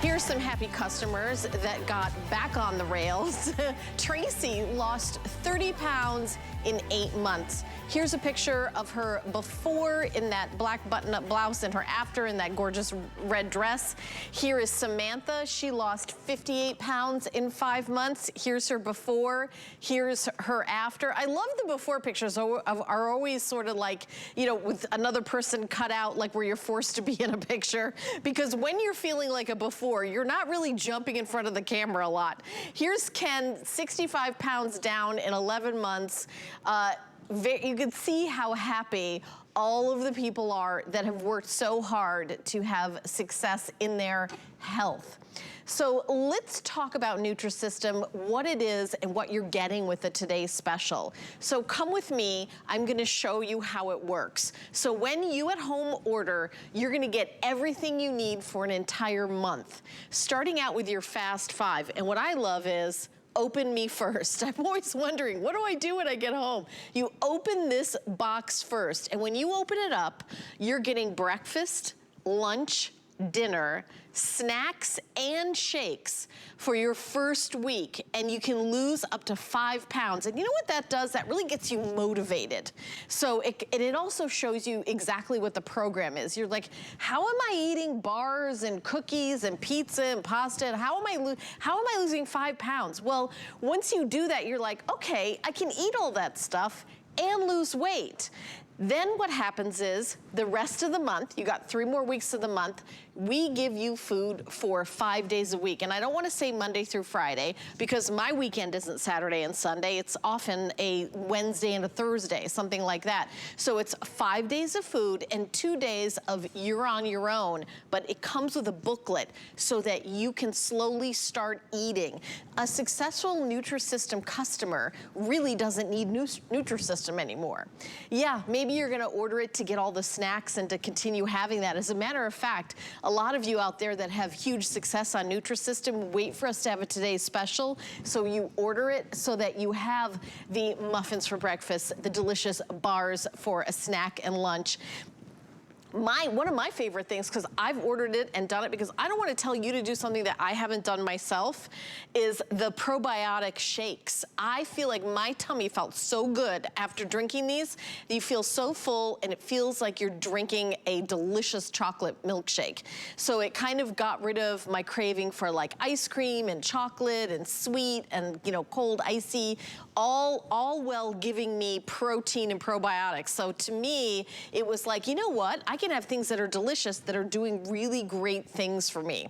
Here's some happy customers that got back on the rails. Tracy lost 30 pounds in 8 months. Here's a picture of her before in that black button-up blouse and her after in that gorgeous red dress. Here is Samantha. She lost 58 pounds in 5 months. Here's her before. Here's her after. I love the before pictures are always sort of like, you know, with another person cut out, like where you're forced to be in a picture. Because when you're feeling like a before, you're not really jumping in front of the camera a lot. Here's Ken, 65 pounds down in 11 months. You can see how happy all of the people are that have worked so hard to have success in their health. So let's talk about Nutrisystem, what it is and what you're getting with the today's special. So come with me, I'm gonna show you how it works. So when you at home order, you're gonna get everything you need for an entire month, starting out with your Fast 5. And what I love is, open me first. I'm always wondering, what do I do when I get home? You open this box first, and when you open it up, you're getting breakfast, lunch, dinner, snacks, and shakes for your first week, and you can lose up to 5 pounds. And you know what that does? That really gets you motivated. So it also shows you exactly what the program is. You're like, how am I eating bars and cookies and pizza and pasta? And how am I losing 5 pounds? Well, once you do that, you're like, okay, I can eat all that stuff and lose weight. Then what happens is the rest of the month, you got 3 more weeks of the month, we give you food for 5 days a week. And I don't want to say Monday through Friday because my weekend isn't Saturday and Sunday. It's often a Wednesday and a Thursday, something like that. So it's 5 days of food and 2 days of you're on your own, but it comes with a booklet so that you can slowly start eating. A successful Nutrisystem customer really doesn't need Nutrisystem anymore. Yeah, maybe you're gonna order it to get all the snacks and to continue having that. As a matter of fact, a lot of you out there that have huge success on Nutrisystem, wait for us to have a today's special. So you order it so that you have the muffins for breakfast, the delicious bars for a snack and lunch. One of my favorite things, because I've ordered it and done it because I don't want to tell you to do something that I haven't done myself, is the Probiotic Shakes. I feel like my tummy felt so good after drinking these. You feel so full and it feels like you're drinking a delicious chocolate milkshake. So it kind of got rid of my craving for like ice cream and chocolate and sweet and, you know, cold icy, all while giving me protein and probiotics. So to me, it was like, you know what? I can have things that are delicious that are doing really great things for me.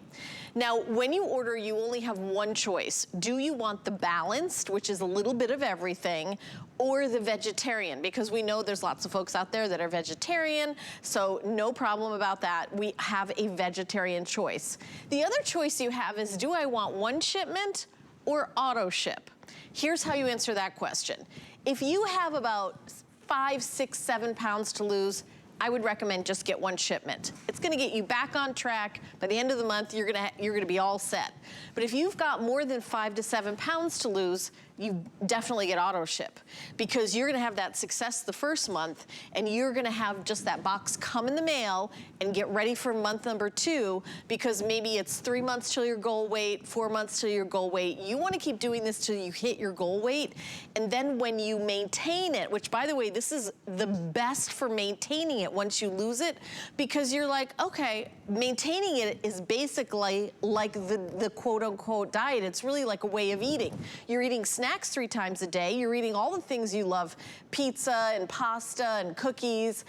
Now, when you order, you only have one choice. Do you want the balanced, which is a little bit of everything, or the vegetarian? Because we know there's lots of folks out there that are vegetarian, so no problem about that. We have a vegetarian choice. The other choice you have is, do I want one shipment or auto ship? Here's how you answer that question. If you have about 5, 6, 7 pounds to lose, I would recommend just get one shipment. It's gonna get you back on track. By the end of the month, you're gonna be all set. But if you've got more than 5 to 7 pounds to lose, you definitely get auto ship because you're gonna have that success the first month and you're gonna have just that box come in the mail and get ready for month number 2 because maybe it's 3 months till your goal weight, 4 months till your goal weight. You wanna keep doing this till you hit your goal weight, and then when you maintain it, which by the way, this is the best for maintaining it once you lose it, because you're like, okay, maintaining it is basically like the quote unquote diet. It's really like a way of eating. You're eating snacks 3 times a day. You're eating all the things you love, pizza and pasta and cookies,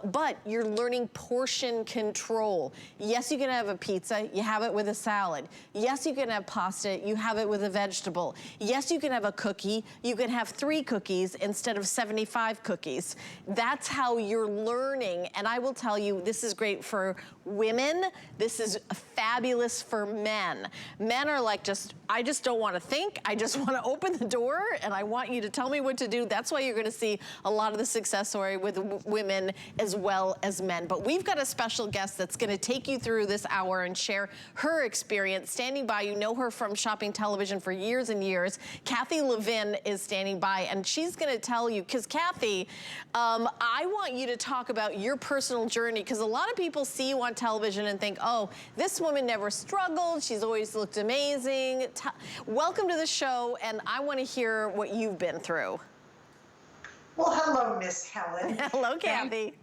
but you're learning portion control. Yes, you can have a pizza, you have it with a salad. Yes, you can have pasta, you have it with a vegetable. Yes, you can have a cookie, you can have 3 cookies instead of 75 cookies. That's how you're learning, and I will tell you, this is great for women, this is fabulous for men. Men are like, I just don't want to think, I just want to open open the door and I want you to tell me what to do. That's why you're going to see a lot of the success story with women as well as men. But we've got a special guest that's going to take you through this hour and share her experience. Standing by, you know her from shopping television for years and years. Kathy Levin is standing by, and she's going to tell you, because Kathy, I want you to talk about your personal journey, because a lot of people see you on television and think, oh, this woman never struggled. She's always looked amazing. Welcome to the show, and I want to hear what you've been through. Well, hello, Miss Helen. Hello, Kathy.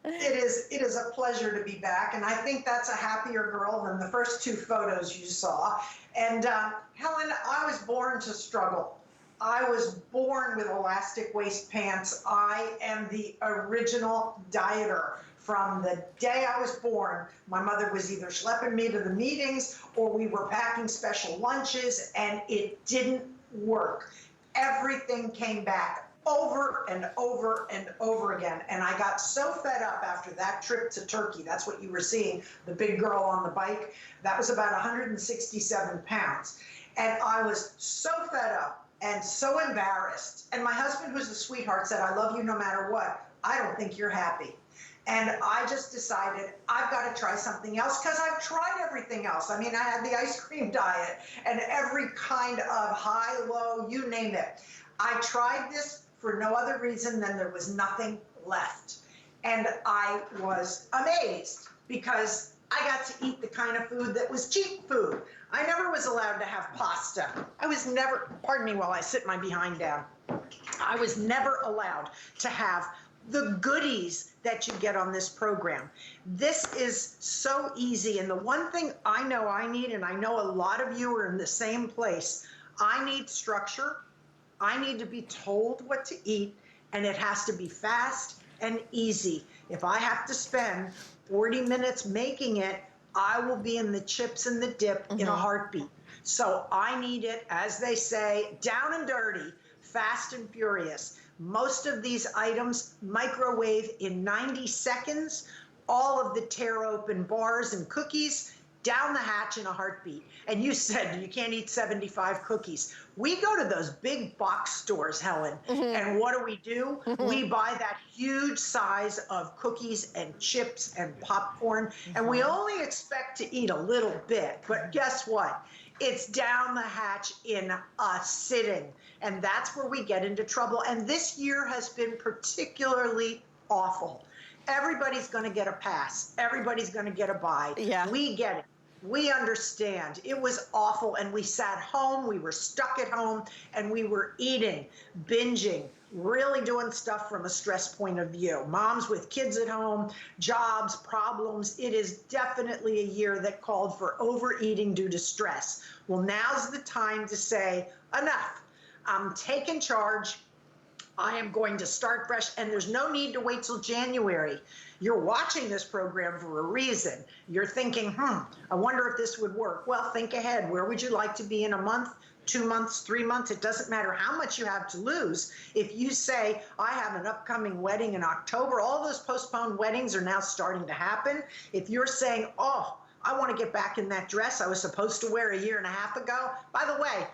It is a pleasure to be back, and I think that's a happier girl than the first two photos you saw. And Helen, I was born to struggle. I was born with elastic waist pants. I am the original dieter. From the day I was born, my mother was either schlepping me to the meetings or we were packing special lunches, and it didn't work. Everything came back over and over and over again. And I got so fed up after that trip to Turkey. That's what you were seeing, the big girl on the bike. That was about 167 pounds. And I was so fed up and so embarrassed. And my husband, who's a sweetheart, said, I love you no matter what. I don't think you're happy. And I just decided I've got to try something else, because I've tried everything else. I mean, I had the ice cream diet and every kind of high, low, you name it. I tried this for no other reason than there was nothing left. And I was amazed, because I got to eat the kind of food that was cheap food. I never was allowed to have pasta. I was never, pardon me while I sit my behind down. I was never allowed to have the goodies that you get on this program. This is so easy. And the one thing I know I need, and I know a lot of you are in the same place, I need structure. I need to be told what to eat, and it has to be fast and easy. If I have to spend 40 minutes making it, I will be in the chips and the dip in a heartbeat. So I need it, as they say, down and dirty, fast and furious. Most of these items microwave in 90 seconds, all of the tear open bars and cookies down the hatch in a heartbeat. And you said you can't eat 75 cookies. We go to those big box stores, Helen, and what do? We buy that huge size of cookies and chips and popcorn, and we only expect to eat a little bit. But guess what? It's down the hatch in a sitting, and that's where we get into trouble. And this year has been particularly awful. Everybody's going to get a pass. Everybody's going to get a bye. Yeah. We get it. We understand. It was awful, and we sat home. We were stuck at home, and we were eating, binging, really doing stuff from a stress point of view. Moms with kids at home, jobs, problems. It is definitely a year that called for overeating due to stress. Well, now's the time to say, enough. I'm taking charge. I am going to start fresh, and there's no need to wait till January. You're watching this program for a reason. You're thinking, I wonder if this would work. Well, think ahead. Where would you like to be in a month, 2 months, 3 months? It doesn't matter how much you have to lose. If you say, I have an upcoming wedding in October, all those postponed weddings are now starting to happen. If you're saying, oh, I want to get back in that dress I was supposed to wear a year and a half ago. By the way,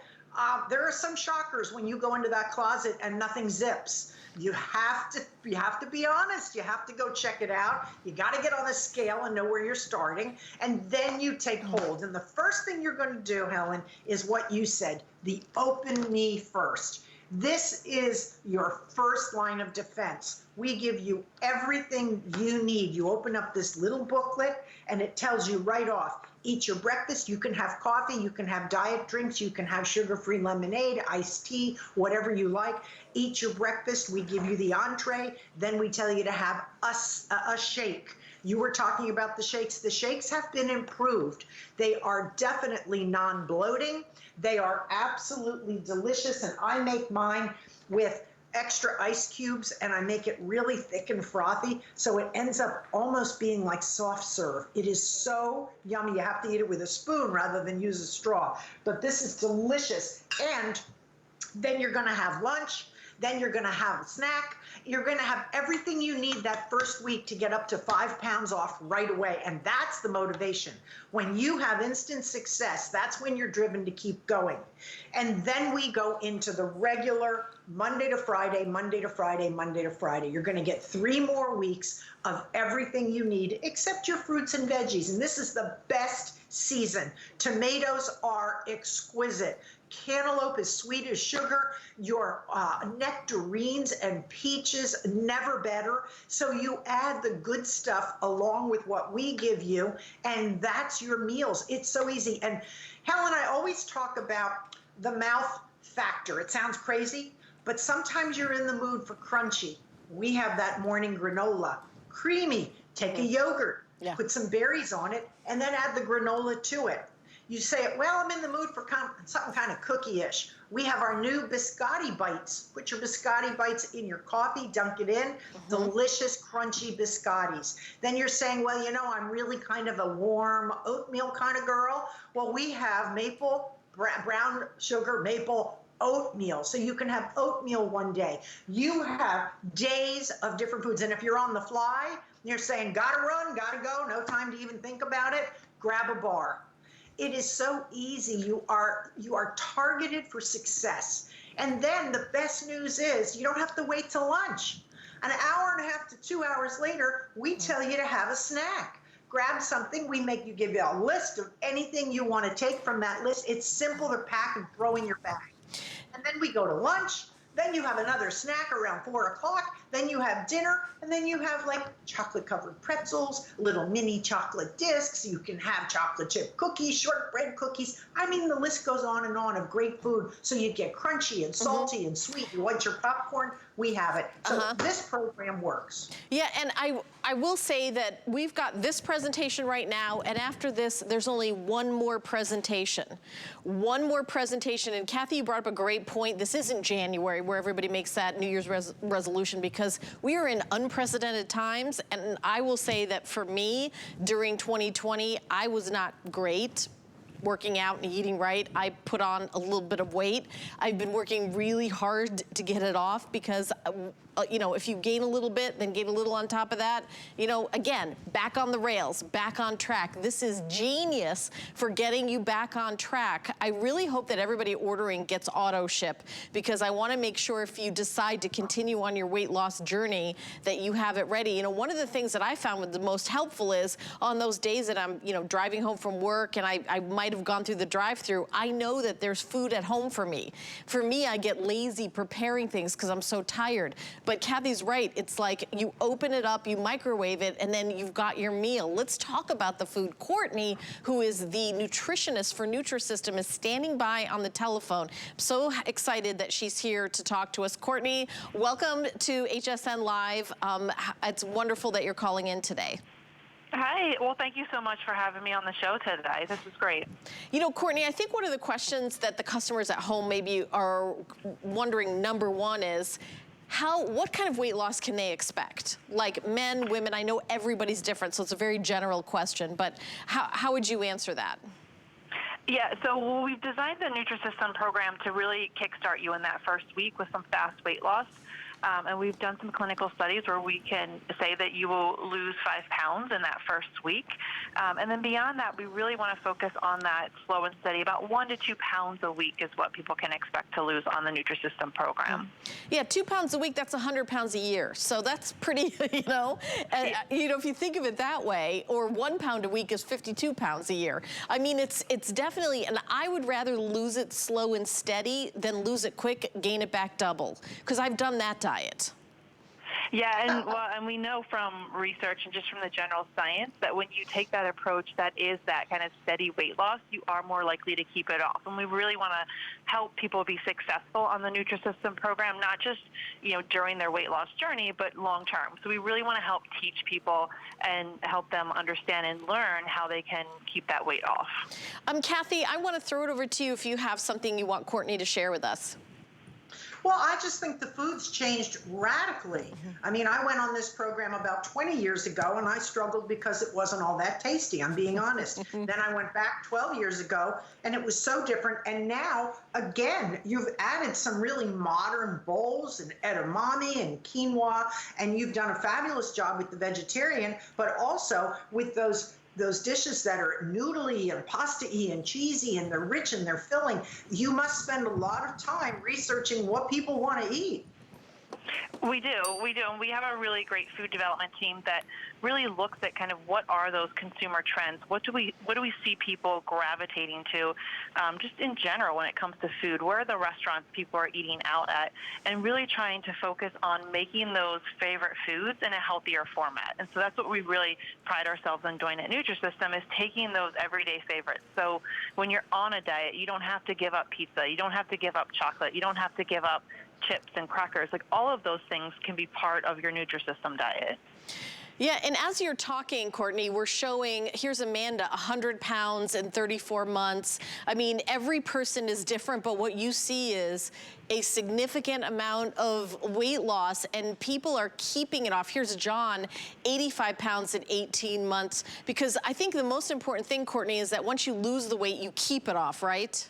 there are some shockers when you go into that closet and nothing zips. You have to be honest. You have to go check it out. You got to get on a scale and know where you're starting, and then you take hold. And the first thing you're going to do, Helen, is what you said, the open knee first. This is your first line of defense. We give you everything you need. You open up this little booklet, and it tells you right off, eat your breakfast. You can have coffee. You can have diet drinks. You can have sugar-free lemonade, iced tea, whatever you like. Eat your breakfast. We give you the entree. Then we tell you to have a shake. You were talking about the shakes. The shakes have been improved. They are definitely non-bloating. They are absolutely delicious, and I make mine with extra ice cubes, and I make it really thick and frothy, so it ends up almost being like soft serve. It is so yummy. You have to eat it with a spoon rather than use a straw. But this is delicious. And then you're going to have lunch. Then you're going to have a snack. you're going to have everything you need that first week to get up to 5 pounds off right away. And that's the motivation. When you have instant success, that's when you're driven to keep going. And then we go into the regular Monday to Friday, Monday to Friday, Monday to Friday. You're going to get 3 more weeks of everything you need except your fruits and veggies. And this is the best season. Tomatoes are exquisite. Cantaloupe is sweet as sugar. Your nectarines and peaches, never better. So you add the good stuff along with what we give you, and that's your meals. It's so easy. And Helen, I always talk about the mouth factor. It sounds crazy, but sometimes you're in the mood for crunchy. We have that morning granola, creamy. Take a yogurt, put some berries on it, and then add the granola to it. You say, well, I'm in the mood for something kind of cookie-ish. We have our new Biscotti Bites. Put your Biscotti Bites in your coffee, dunk it in. Delicious, crunchy biscottis. Then you're saying, well, you know, I'm really kind of a warm oatmeal kind of girl. Well, we have maple, brown sugar, maple, oatmeal. So you can have oatmeal one day. You have days of different foods. And if you're on the fly, you're saying, gotta run, gotta go, no time to even think about it, grab a bar. It is so easy. You are targeted for success. And then the best news is you don't have to wait till lunch. An hour and a half to 2 hours later, we tell you to have a snack. Grab something. We give you a list of anything you want to take from that list. It's simple to pack and throw in your bag. And then we go to lunch. Then you have another snack around 4 o'clock. Then you have dinner. And then you have like chocolate covered pretzels, little mini chocolate discs. You can have chocolate chip cookies, shortbread cookies. I mean, the list goes on and on of great food. So you get crunchy and salty and sweet. You want your popcorn? We have it. So this program works. Yeah, and I will say that we've got this presentation right now, and after this, there's only one more presentation. One more presentation, and Kathy, you brought up a great point. This isn't January where everybody makes that New Year's resolution, because we are in unprecedented times, and I will say that for me, during 2020, I was not great working out and eating right. I put on a little bit of weight. I've been working really hard to get it off because, you know, if you gain a little bit, then gain a little on top of that, you know, again, back on the rails, back on track. This is genius for getting you back on track. I really hope that everybody ordering gets AutoShip, because I want to make sure if you decide to continue on your weight loss journey that you have it ready. You know, one of the things that I found was the most helpful is on those days that I'm, you know, driving home from work and I might have gone through the drive-thru, I know that there's food at home for me. For me, I get lazy preparing things because I'm so tired. But Kathy's right. It's like you open it up, you microwave it, and then you've got your meal. Let's talk about the food. Courtney, who is the nutritionist for Nutrisystem, is standing by on the telephone. I'm so excited that she's here to talk to us. Courtney, welcome to HSN Live. It's wonderful that you're calling in today. Hi. Well, thank you so much for having me on the show today. This is great. You know, Courtney, I think one of the questions that the customers at home maybe are wondering, number one, is what kind of weight loss can they expect? Like men, women, I know everybody's different, so it's a very general question, but how would you answer that? Yeah, so we've designed the Nutrisystem program to really kickstart you in that first week with some fast weight loss. And we've done some clinical studies where we can say that you will lose 5 pounds in that first week. And then beyond that, we really want to focus on that slow and steady. About 1 to 2 pounds a week is what people can expect to lose on the Nutrisystem program. Yeah, 2 pounds a week, that's 100 pounds a year. So that's pretty, you know, you know, if you think of it that way, or 1 pound a week is 52 pounds a year. I mean, it's definitely, and I would rather lose it slow and steady than lose it quick, gain it back double, because I've done that diet. Yeah, and we know from research and just from the general science that when you take that approach that is that kind of steady weight loss, you are more likely to keep it off. And we really want to help people be successful on the Nutrisystem program, not just, you know, during their weight loss journey, but long term. So we really want to help teach people and help them understand and learn how they can keep that weight off. Kathy, I want to throw it over to you if you have something you want Courtney to share with us. Well, I just think the food's changed radically. I mean, I went on this program about 20 years ago and I struggled because it wasn't all that tasty, I'm being honest. Then I went back 12 years ago and it was so different. And now, again, you've added some really modern bowls and edamame and quinoa, and you've done a fabulous job with the vegetarian, but also with those dishes that are noodly and pasta-y and cheesy, and they're rich and they're filling. You must spend a lot of time researching what people want to eat. We do. And we have a really great food development team that really looks at kind of what are those consumer trends. What do we see people gravitating to, just in general when it comes to food? Where are the restaurants people are eating out at? And really trying to focus on making those favorite foods in a healthier format. And so that's what we really pride ourselves on doing at Nutrisystem, is taking those everyday favorites. So when you're on a diet, you don't have to give up pizza. You don't have to give up chocolate. You don't have to give up chips and crackers. Like, all of those things can be part of your Nutrisystem diet. Yeah, and as you're talking, Courtney, we're showing, here's Amanda, 100 pounds in 34 months. I mean, every person is different, but what you see is a significant amount of weight loss, and people are keeping it off. Here's John, 85 pounds in 18 months, because I think the most important thing, Courtney, is that once you lose the weight, you keep it off, right?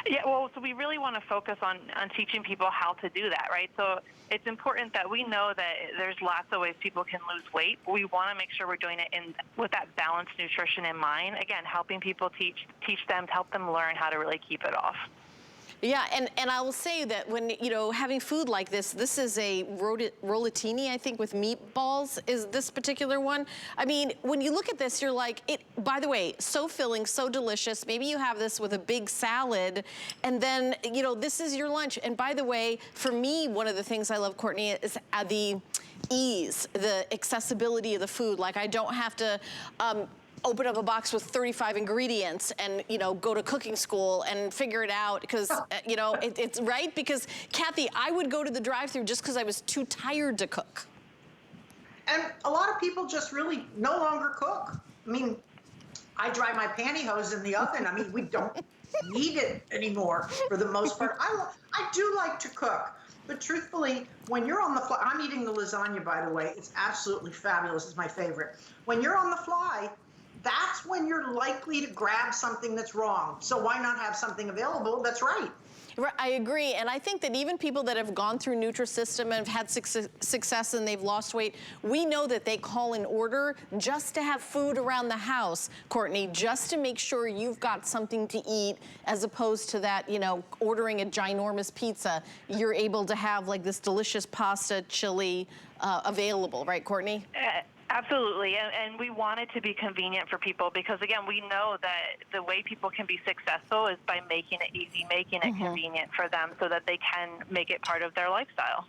Yeah, well, so we really want to focus on teaching people how to do that, right? So it's important that we know that there's lots of ways people can lose weight, but we want to make sure we're doing it with that balanced nutrition in mind. Again, helping people teach them, to help them learn how to really keep it off. Yeah, and I will say that when, you know, having food like this is a rollatini, I think, with meatballs is this particular one. I mean, when you look at this, you're like, by the way, so filling, so delicious. Maybe you have this with a big salad, and then, you know, this is your lunch. And by the way, for me, one of the things I love, Courtney, is the ease, the accessibility of the food. Like, I don't have to open up a box with 35 ingredients and, you know, go to cooking school and figure it out, because, you know, it's right. Because, Kathy, I would go to the drive-thru just because I was too tired to cook. And a lot of people just really no longer cook. I mean, I dry my pantyhose in the oven. I mean, we don't need it anymore for the most part. I do like to cook. But truthfully, when you're on the fly, I'm eating the lasagna, by the way. It's absolutely fabulous. It's my favorite. When you're on the fly, that's when you're likely to grab something that's wrong. So why not have something available that's right? I agree, and I think that even people that have gone through Nutrisystem and have had success and they've lost weight, we know that they call an order just to have food around the house, Courtney, just to make sure you've got something to eat, as opposed to that, you know, ordering a ginormous pizza. You're able to have like this delicious pasta, chili available, right, Courtney? Absolutely, and we want it to be convenient for people, because, again, we know that the way people can be successful is by making it easy, making it convenient for them, so that they can make it part of their lifestyle.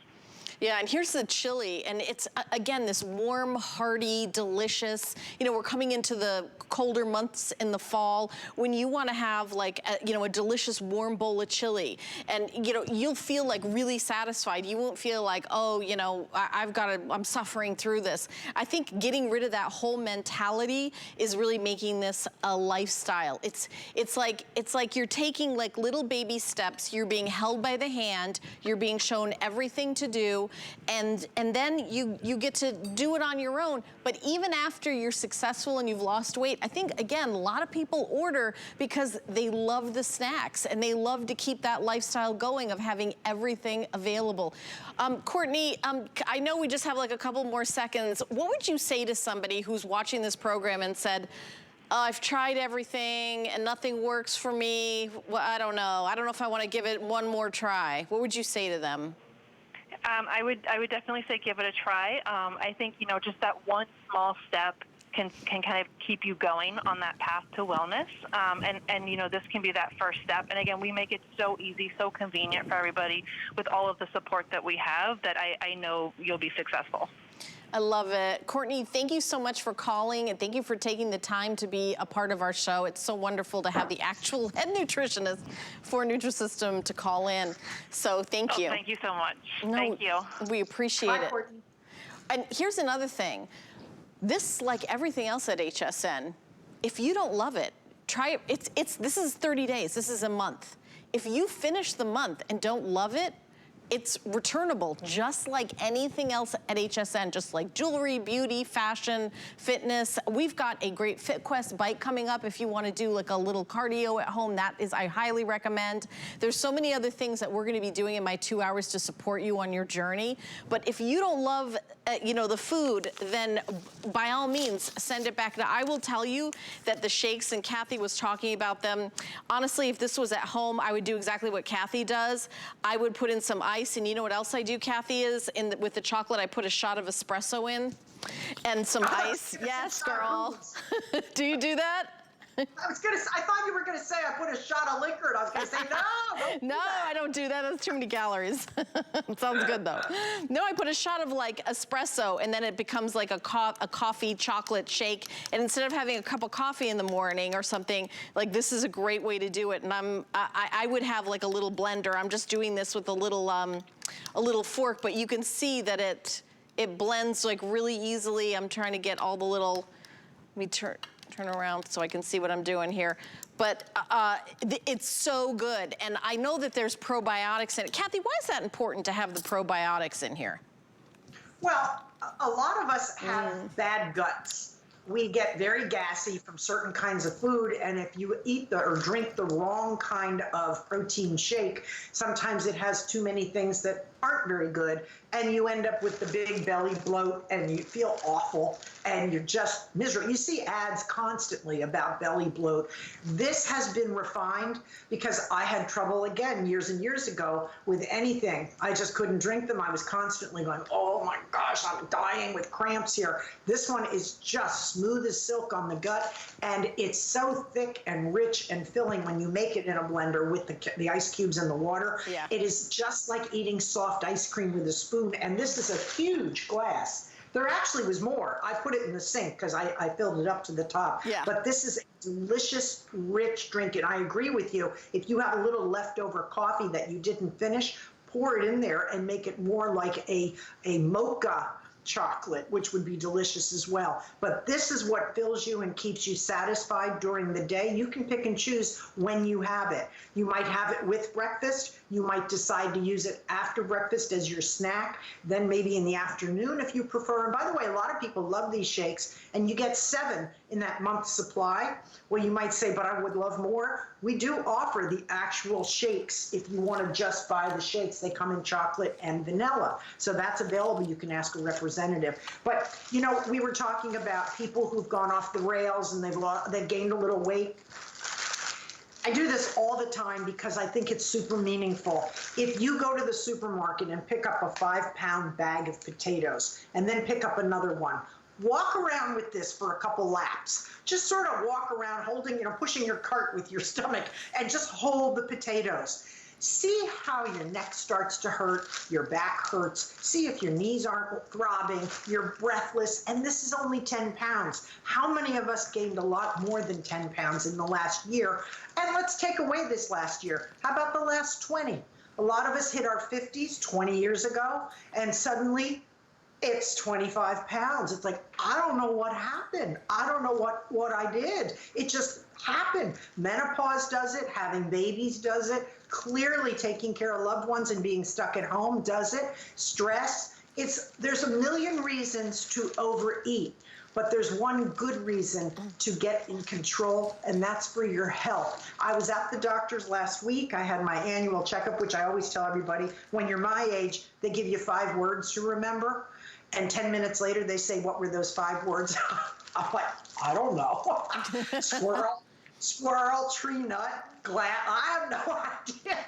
Yeah, and here's the chili, and it's, again, this warm, hearty, delicious. You know, we're coming into the colder months in the fall when you want to have, like, you know, a delicious warm bowl of chili, and, you know, you'll feel like really satisfied. You won't feel like, oh, you know, I'm suffering through this. I think getting rid of that whole mentality is really making this a lifestyle. It's like you're taking like little baby steps. You're being held by the hand. You're being shown everything to do. And then you get to do it on your own. But even after you're successful and you've lost weight, I think, again, a lot of people order because they love the snacks and they love to keep that lifestyle going of having everything available. Courtney, I know we just have like a couple more seconds. What would you say to somebody who's watching this program and said, I've tried everything and nothing works for me? Well, I don't know. I don't know if I want to give it one more try. What would you say to them? I would definitely say give it a try. I think, you know, just that one small step can kind of keep you going on that path to wellness. And you know, this can be that first step. And again, we make it so easy, so convenient for everybody with all of the support that we have, that I know you'll be successful. I love it. Courtney, thank you so much for calling, and thank you for taking the time to be a part of our show. It's so wonderful to have the actual head nutritionist for Nutrisystem to call in. So thank you. Thank you so much. No, thank you. We appreciate it. Courtney. And here's another thing. This, like everything else at HSN, if you don't love it, try it. This is 30 days. This is a month. If you finish the month and don't love it, it's returnable, just like anything else at HSN, just like jewelry, beauty, fashion, fitness. We've got a great FitQuest bike coming up if you want to do like a little cardio at home. That is, I highly recommend. There's so many other things that we're going to be doing in my 2 hours to support you on your journey. But if you don't love, you know, the food, then by all means, send it back. Now, I will tell you that the shakes, and Kathy was talking about them. Honestly, if this was at home, I would do exactly what Kathy does. I would put in some ice, and you know what else I do, Kathy, is with the chocolate, I put a shot of espresso in and some ice. Yes, girl. Do you do that? I thought you were gonna say I put a shot of liquor, and I was gonna say no. No, I don't do that. That's too many calories. Sounds good though. No, I put a shot of like espresso, and then it becomes like a coffee chocolate shake. And instead of having a cup of coffee in the morning or something, like this is a great way to do it. And I would have like a little blender. I'm just doing this with a little fork, but you can see that it blends like really easily. I'm trying to get all the little. Let me turn around so I can see what I'm doing here. But it's so good. And I know that there's probiotics in it. Kathy, why is that important to have the probiotics in here? Well, a lot of us have bad guts. We get very gassy from certain kinds of food, and if you eat or drink the wrong kind of protein shake, sometimes it has too many things that aren't very good, and you end up with the big belly bloat, and you feel awful, and you're just miserable. You see ads constantly about belly bloat. This has been refined because I had trouble, again, years and years ago with anything. I just couldn't drink them. I was constantly going, oh my gosh, I'm dying with cramps here. This one is just smooth as silk on the gut, and it's so thick and rich and filling when you make it in a blender with the ice cubes and the water. Yeah. It is just like eating soft ice cream with a spoon, and this is a huge glass. There actually was more. I put it in the sink because I filled it up to the top. Yeah. But this is a delicious, rich drink, and I agree with you. If you have a little leftover coffee that you didn't finish, pour it in there and make it more like a mocha chocolate, which would be delicious as well. But this is what fills you and keeps you satisfied during the day. You can pick and choose when you have it. You might have it with breakfast. You might decide to use it after breakfast as your snack, then maybe in the afternoon if you prefer. And by the way, a lot of people love these shakes, and you get 7 in that month's supply. Well, you might say, but I would love more. We do offer the actual shakes if you want to just buy the shakes. They come in chocolate and vanilla. So that's available. You can ask a representative. But, you know, we were talking about people who've gone off the rails and they've gained a little weight. I do this all the time because I think it's super meaningful. If you go to the supermarket and pick up a 5-pound bag of potatoes and then pick up another one, walk around with this for a couple laps. Just sort of walk around holding, pushing your cart with your stomach and just hold the potatoes. See how your neck starts to hurt, your back hurts. See if your knees aren't throbbing, you're breathless, and this is only 10 pounds. How many of us gained a lot more than 10 pounds in the last year? And let's take away this last year. How about the last 20? A lot of us hit our 50s 20 years ago, and suddenly it's 25 pounds. It's like, I don't know what happened. I don't know what I did. It just happened. Menopause does it. Having babies does it. Clearly taking care of loved ones and being stuck at home does it. Stress. There's a million reasons to overeat, but there's one good reason to get in control, and that's for your health. I was at the doctor's last week. I had my annual checkup, which I always tell everybody, when you're my age, they give you 5 words to remember. And 10 minutes later, they say, what were those 5 words? I'm like, I don't know. Squirrel, tree nut, glass. I have no idea.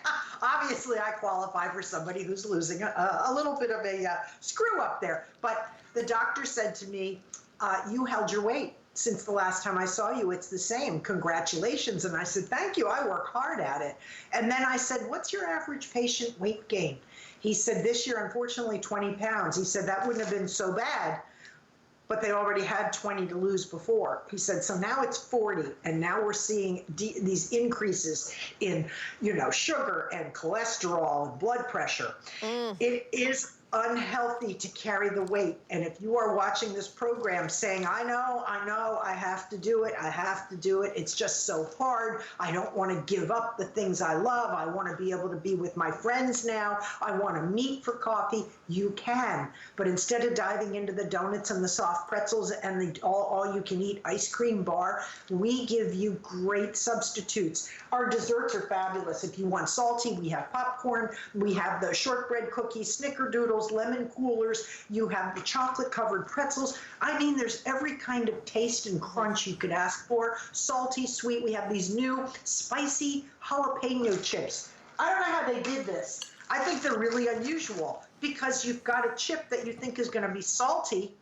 Obviously, I qualify for somebody who's losing a little bit of a screw up there. But the doctor said to me, you held your weight since the last time I saw you. It's the same. Congratulations. And I said, thank you. I work hard at it. And then I said, what's your average patient weight gain? He said, this year, unfortunately, 20 pounds. He said, that wouldn't have been so bad, but they already had 20 to lose before. He said, so now it's 40, and now we're seeing these increases in, sugar and cholesterol and blood pressure. It is unhealthy to carry the weight. And if you are watching this program saying, I know, I have to do it, it's just so hard, I don't want to give up the things I love, I want to be able to be with my friends now, I want to meet for coffee, you can. But instead of diving into the donuts and the soft pretzels and the all-you-can-eat ice cream bar, we give you great substitutes. Our desserts are fabulous. If you want salty, we have popcorn, we have the shortbread cookies, snickerdoodles, lemon coolers, you have the chocolate-covered pretzels. I mean, there's every kind of taste and crunch you could ask for. Salty, sweet. We have these new spicy jalapeno chips. I don't know how they did this. I think they're really unusual because you've got a chip that you think is going to be salty.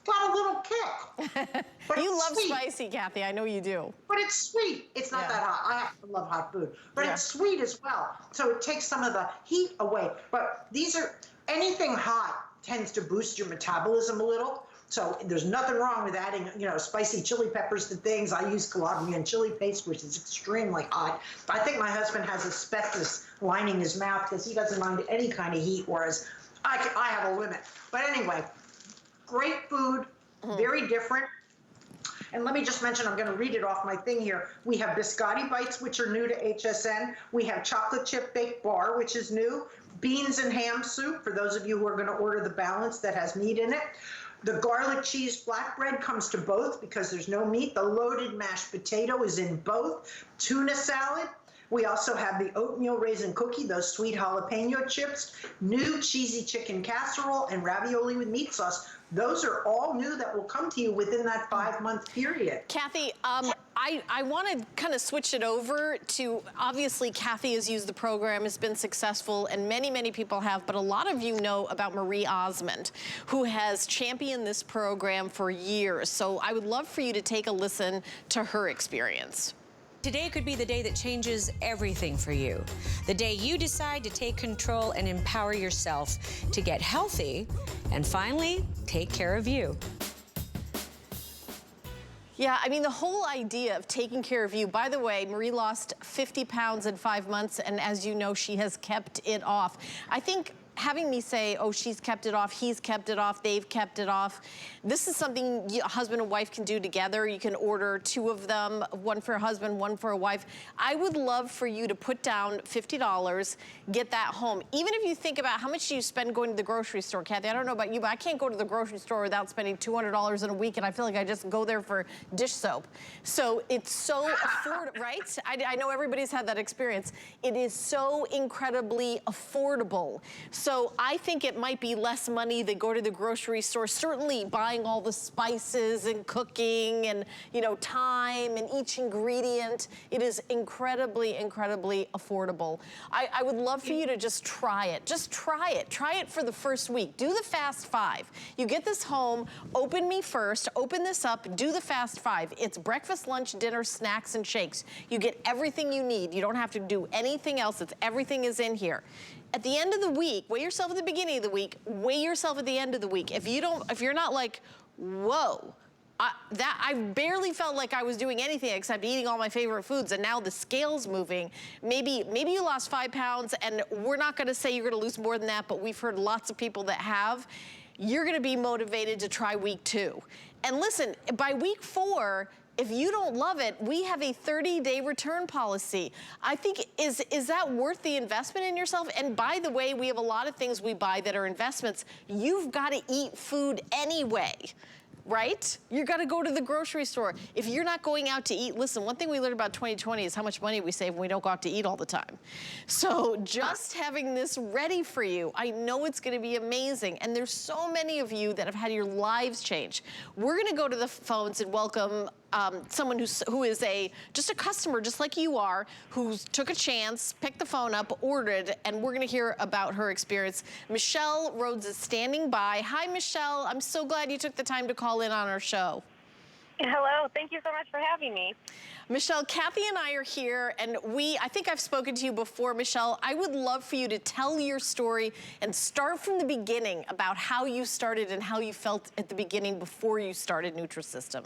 Got a little kick. You love spicy, Kathy. I know you do. But it's sweet. It's not that hot. I love hot food. But it's sweet as well. So it takes some of the heat away. But these are, anything hot tends to boost your metabolism a little. So there's nothing wrong with adding, spicy chili peppers to things. I use Colombian chili paste, which is extremely hot. I think my husband has asbestos lining his mouth because he doesn't mind any kind of heat, whereas I have a limit. But anyway, great food, very different. And let me just mention, I'm going to read it off my thing here. We have Biscotti Bites, which are new to HSN. We have chocolate chip baked bar, which is new. Beans and ham soup, for those of you who are going to order the balance that has meat in it. The garlic cheese flatbread comes to both because there's no meat. The loaded mashed potato is in both. Tuna salad. We also have the oatmeal raisin cookie, those sweet jalapeno chips, new cheesy chicken casserole, and ravioli with meat sauce. Those are all new that will come to you within that 5-month period. Kathy, I want to kind of switch it over to, obviously, Kathy has used the program, has been successful, and many, many people have, but a lot of you know about Marie Osmond, who has championed this program for years. So I would love for you to take a listen to her experience. Today could be the day that changes everything for you. The day you decide to take control and empower yourself to get healthy and finally take care of you. Yeah, I mean, the whole idea of taking care of you, by the way, Marie lost 50 pounds in 5 months, and as you know, she has kept it off. I think having me say, oh, she's kept it off, he's kept it off, they've kept it off, this is something a husband and wife can do together. You can order 2 of them, one for a husband, one for a wife. I would love for you to put down $50, get that home. Even if you think about how much you spend going to the grocery store, Kathy, I don't know about you, but I can't go to the grocery store without spending $200 in a week, and I feel like I just go there for dish soap. So it's so affordable, right? I know everybody's had that experience. It is so incredibly affordable. So I think it might be less money than go to the grocery store, certainly buying all the spices and cooking and, time and each ingredient. It is incredibly, incredibly affordable. I would love for you to just try it. Just try it. Try it for the first week. Do the Fast 5. You get this home, open me first, open this up, do the Fast 5. It's breakfast, lunch, dinner, snacks, and shakes. You get everything you need. You don't have to do anything else. Everything is in here. At the end of the week, weigh yourself at the beginning of the week, weigh yourself at the end of the week. If you're not like, whoa, I barely felt like I was doing anything except eating all my favorite foods, and now the scale's moving. Maybe you lost 5 pounds, and we're not gonna say you're gonna lose more than that, but we've heard lots of people that have. You're gonna be motivated to try week 2. And listen, by week 4, if you don't love it, we have a 30-day return policy. I think, is that worth the investment in yourself? And by the way, we have a lot of things we buy that are investments. You've got to eat food anyway, right? You got to go to the grocery store. If you're not going out to eat, listen, one thing we learned about 2020 is how much money we save when we don't go out to eat all the time. So just having this ready for you, I know it's going to be amazing. And there's so many of you that have had your lives change. We're going to go to the phones and welcome someone who is just a customer, just like you are, who took a chance, picked the phone up, ordered, and we're gonna hear about her experience. Michelle Rhodes is standing by. Hi, Michelle. I'm so glad you took the time to call in on our show. Hello, thank you so much for having me. Michelle, Kathy and I are here, and I think I've spoken to you before, Michelle. I would love for you to tell your story and start from the beginning about how you started and how you felt at the beginning before you started Nutrisystem.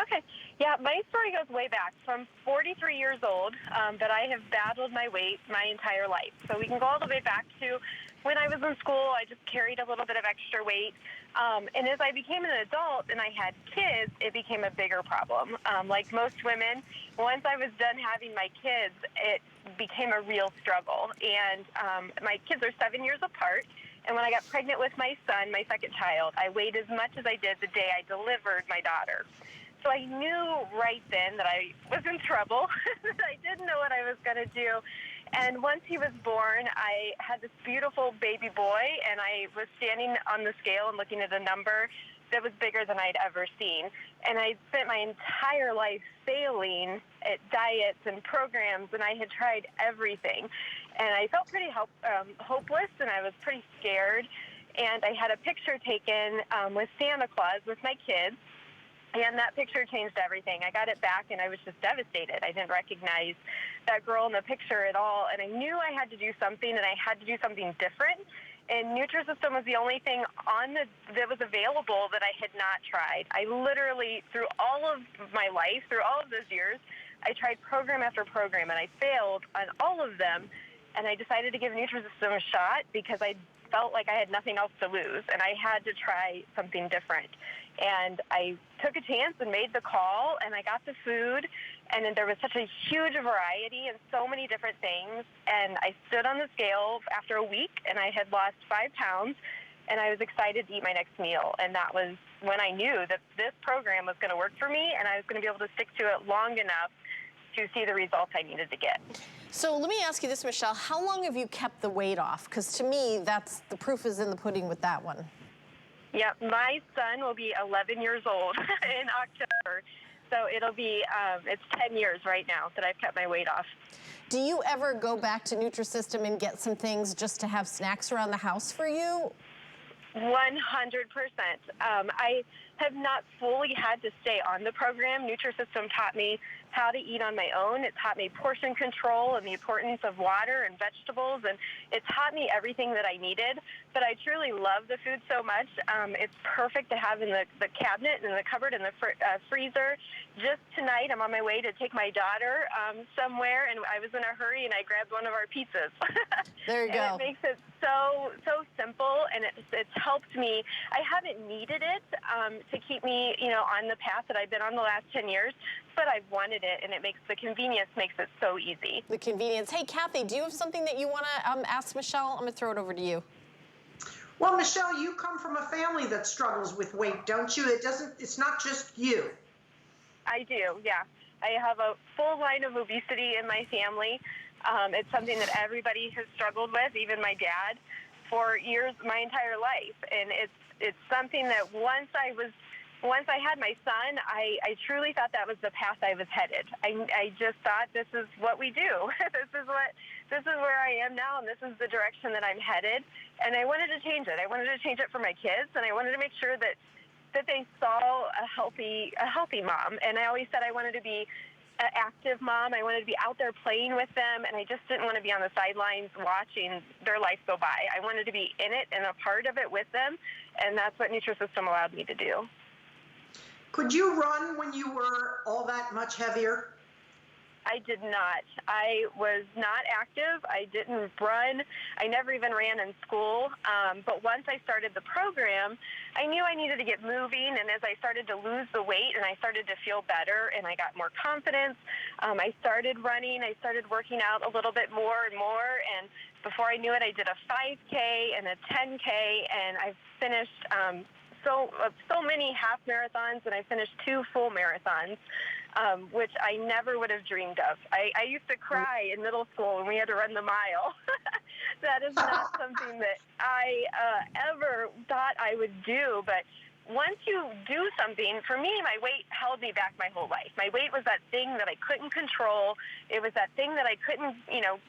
Okay. Yeah, my story goes way back. So I'm 43 years old, but I have battled my weight my entire life. So we can go all the way back to when I was in school. I just carried a little bit of extra weight. And as I became an adult and I had kids, it became a bigger problem. Like most women, once I was done having my kids, it became a real struggle. And my kids are 7 years apart. And when I got pregnant with my son, my second child, I weighed as much as I did the day I delivered my daughter. So I knew right then that I was in trouble. I didn't know what I was going to do. And once he was born, I had this beautiful baby boy, and I was standing on the scale and looking at a number that was bigger than I'd ever seen. And I spent my entire life failing at diets and programs, and I had tried everything. And I felt pretty hopeless, and I was pretty scared. And I had a picture taken with Santa Claus with my kids. And that picture changed everything. I got it back, and I was just devastated. I didn't recognize that girl in the picture at all, and I knew I had to do something, and I had to do something different. And Nutrisystem was the only thing that was available that I had not tried. I literally, through all of my life, through all of those years, I tried program after program, and I failed on all of them. And I decided to give Nutrisystem a shot because I felt like I had nothing else to lose, and I had to try something different. And I took a chance and made the call, and I got the food, and then there was such a huge variety and so many different things. And I stood on the scale after a week, and I had lost 5 pounds, and I was excited to eat my next meal. And that was when I knew that this program was going to work for me, and I was going to be able to stick to it long enough to see the results I needed to get. So let me ask you this, Michelle. How long have you kept the weight off? Because to me, that's the proof is in the pudding with that one. Yeah, my son will be 11 years old in October. So it'll be, it's 10 years right now that I've kept my weight off. Do you ever go back to Nutrisystem and get some things just to have snacks around the house for you? 100%. I have not fully had to stay on the program. Nutrisystem taught me how to eat on my own. It taught me portion control and the importance of water and vegetables, and it taught me everything that I needed. But I truly love the food so much. It's perfect to have in the cabinet, in the cupboard, in the freezer. Just tonight, I'm on my way to take my daughter somewhere, and I was in a hurry, and I grabbed one of our pizzas. There you go. And it makes it so simple, and it's helped me. I haven't needed it to keep me, on the path that I've been on the last 10 years, but I've wanted it, and the convenience makes it so easy. The convenience. Hey, Kathy, do you have something that you want to ask Michelle? I'm going to throw it over to you. Well, Michelle, you come from a family that struggles with weight, don't you? It's not just you. I do, yeah. I have a full line of obesity in my family. It's something that everybody has struggled with, even my dad, for years, my entire life. And it's something that once I had my son, I truly thought that was the path I was headed. I just thought, this is what we do. This is where I am now, and this is the direction that I'm headed. And I wanted to change it. I wanted to change it for my kids, and I wanted to make sure that they saw a healthy mom. And I always said I wanted to be an active mom. I wanted to be out there playing with them, and I just didn't want to be on the sidelines watching their life go by. I wanted to be in it and a part of it with them, and that's what Nutrisystem allowed me to do. Could you run when you were all that much heavier? I did not. I was not active. I didn't run. I never even ran in school. But once I started the program, I knew I needed to get moving. And as I started to lose the weight and I started to feel better and I got more confidence, I started running. I started working out a little bit more and more. And before I knew it, I did a 5K and a 10K. And I finished so many half marathons, and I finished 2 full marathons, which I never would have dreamed of. I used to cry in middle school when we had to run the mile. That is not something that I ever thought I would do, but once you do something, for me, my weight held me back my whole life. My weight was that thing that I couldn't control. It was that thing that I couldn't,